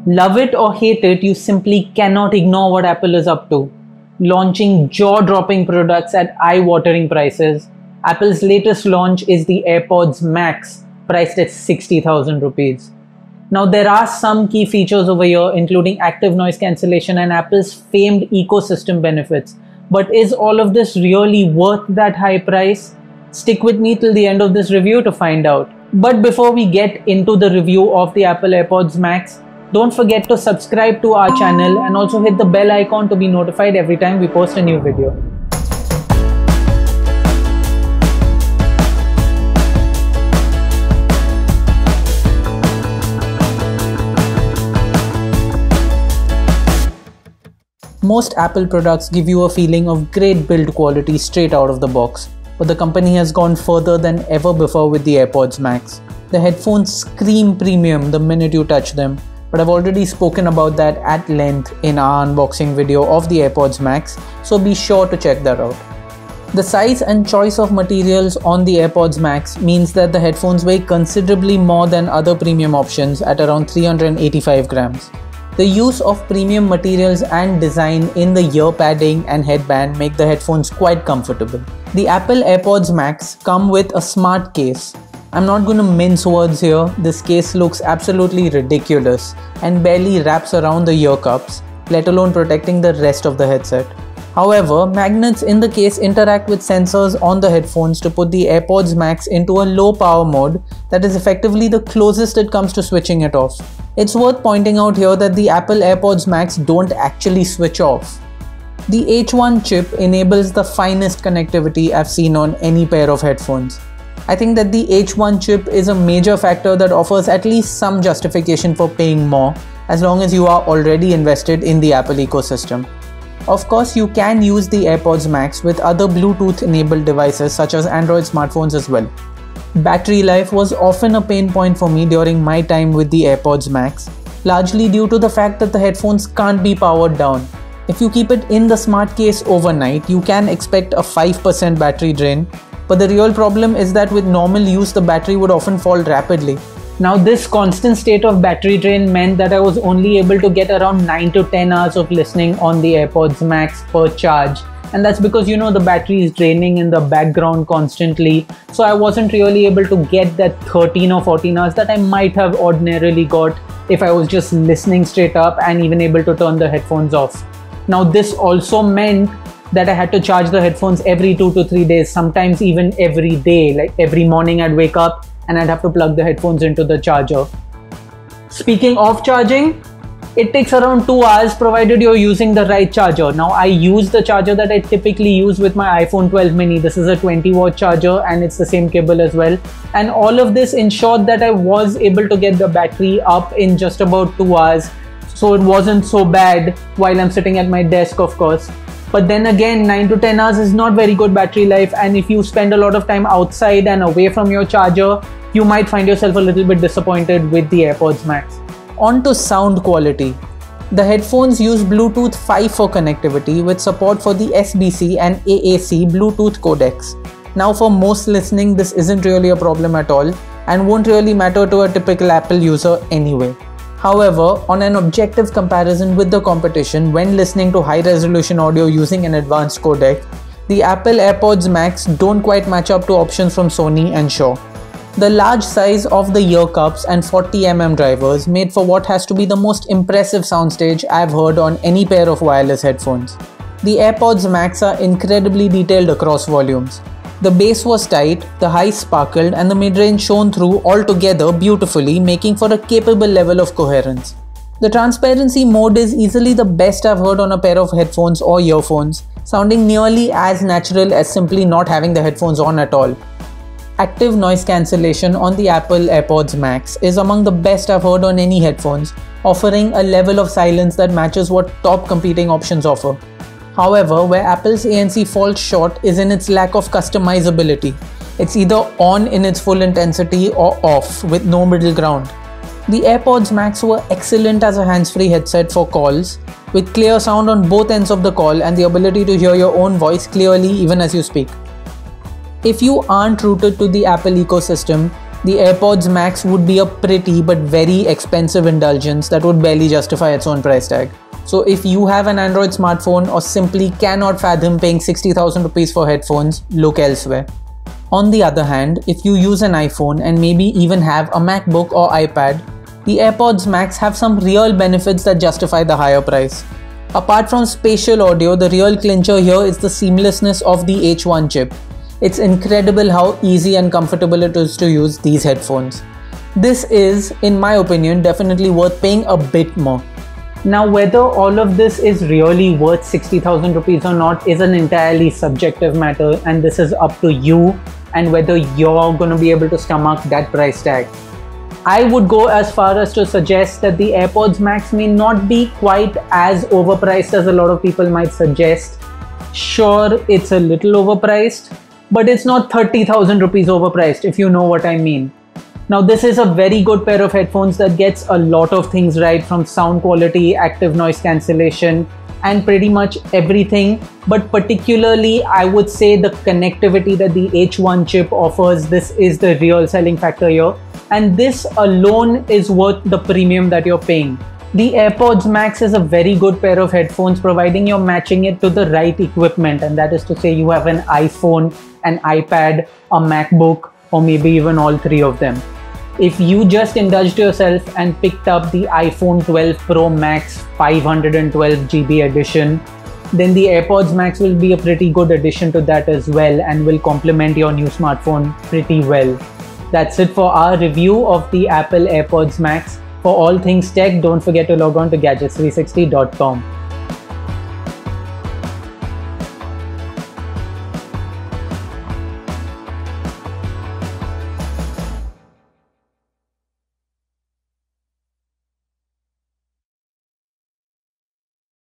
Love it or hate it, you simply cannot ignore what Apple is up to. Launching jaw-dropping products at eye-watering prices, Apple's latest launch is the AirPods Max, priced at 60,000 rupees. Now there are some key features over here, including active noise cancellation and Apple's famed ecosystem benefits. But is all of this really worth that high price? Stick with me till the end of this review to find out. But before we get into the review of the Apple AirPods Max, don't forget to subscribe to our channel and also hit the bell icon to be notified every time we post a new video. Most Apple products give you a feeling of great build quality straight out of the box, but the company has gone further than ever before with the AirPods Max. The headphones scream premium the minute you touch them, but I've already spoken about that at length in our unboxing video of the AirPods Max, so be sure to check that out. The size and choice of materials on the AirPods Max means that the headphones weigh considerably more than other premium options at around 385 grams. The use of premium materials and design in the ear padding and headband make the headphones quite comfortable. The Apple AirPods Max come with a smart case. I'm not going to mince words here, this case looks absolutely ridiculous and barely wraps around the ear cups, let alone protecting the rest of the headset. However, magnets in the case interact with sensors on the headphones to put the AirPods Max into a low power mode that is effectively the closest it comes to switching it off. It's worth pointing out here that the Apple AirPods Max don't actually switch off. The H1 chip enables the finest connectivity I've seen on any pair of headphones. I think that the H1 chip is a major factor that offers at least some justification for paying more, as long as you are already invested in the Apple ecosystem. Of course, you can use the AirPods Max with other Bluetooth-enabled devices such as Android smartphones as well. Battery life was often a pain point for me during my time with the AirPods Max, largely due to the fact that the headphones can't be powered down. If you keep it in the smart case overnight, you can expect a 5% battery drain, but the real problem is that with normal use, the battery would often fall rapidly. Now this constant state of battery drain meant that I was only able to get around 9 to 10 hours of listening on the AirPods Max per charge. And that's because the battery is draining in the background constantly. So I wasn't really able to get that 13 or 14 hours that I might have ordinarily got if I was just listening straight up and even able to turn the headphones off. Now this also meant that I had to charge the headphones every 2 to 3 days, sometimes even every day. Like every morning I'd wake up and I'd have to plug the headphones into the charger. Speaking of charging, it takes around 2 hours provided you're using the right charger. Now I use the charger that I typically use with my iPhone 12 mini. This is a 20-watt charger and it's the same cable as well. And all of this ensured that I was able to get the battery up in just about 2 hours. So it wasn't so bad while I'm sitting at my desk, of course. But then again, 9 to 10 hours is not very good battery life, and if you spend a lot of time outside and away from your charger, you might find yourself a little bit disappointed with the AirPods Max. On to sound quality. The headphones use Bluetooth 5 for connectivity with support for the SBC and AAC Bluetooth codecs. Now for most listening, this isn't really a problem at all and won't really matter to a typical Apple user anyway. However, on an objective comparison with the competition when listening to high-resolution audio using an advanced codec, the Apple AirPods Max don't quite match up to options from Sony and Shure. The large size of the ear cups and 40mm drivers made for what has to be the most impressive soundstage I've heard on any pair of wireless headphones. The AirPods Max are incredibly detailed across volumes. The bass was tight, the highs sparkled, and the mid-range shone through all together beautifully, making for a capable level of coherence. The transparency mode is easily the best I've heard on a pair of headphones or earphones, sounding nearly as natural as simply not having the headphones on at all. Active noise cancellation on the Apple AirPods Max is among the best I've heard on any headphones, offering a level of silence that matches what top competing options offer. However, where Apple's ANC falls short is in its lack of customizability. It's either on in its full intensity or off with no middle ground. The AirPods Max were excellent as a hands-free headset for calls, with clear sound on both ends of the call and the ability to hear your own voice clearly even as you speak. If you aren't rooted to the Apple ecosystem, The AirPods Max would be a pretty but very expensive indulgence that would barely justify its own price tag. So if you have an Android smartphone or simply cannot fathom paying 60,000 rupees for headphones, look elsewhere. On the other hand, if you use an iPhone and maybe even have a MacBook or iPad, the AirPods Max have some real benefits that justify the higher price. Apart from spatial audio, the real clincher here is the seamlessness of the H1 chip. It's incredible how easy and comfortable it is to use these headphones. This is, in my opinion, definitely worth paying a bit more. Now, whether all of this is really worth 60,000 rupees or not is an entirely subjective matter, and this is up to you and whether you're going to be able to stomach that price tag. I would go as far as to suggest that the AirPods Max may not be quite as overpriced as a lot of people might suggest. Sure, it's a little overpriced, but it's not 30,000 rupees overpriced, if you know what I mean. Now, this is a very good pair of headphones that gets a lot of things right, from sound quality, active noise cancellation, and pretty much everything. But particularly, I would say the connectivity that the H1 chip offers, this is the real selling factor here. And this alone is worth the premium that you're paying. The AirPods Max is a very good pair of headphones, providing you're matching it to the right equipment, and that is to say you have an iPhone, an iPad, a MacBook, or maybe even all three of them. If you just indulged yourself and picked up the iPhone 12 Pro Max 512GB edition, then the AirPods Max will be a pretty good addition to that as well and will complement your new smartphone pretty well. That's it for our review of the Apple AirPods Max. For all things tech, don't forget to log on to gadgets360.com.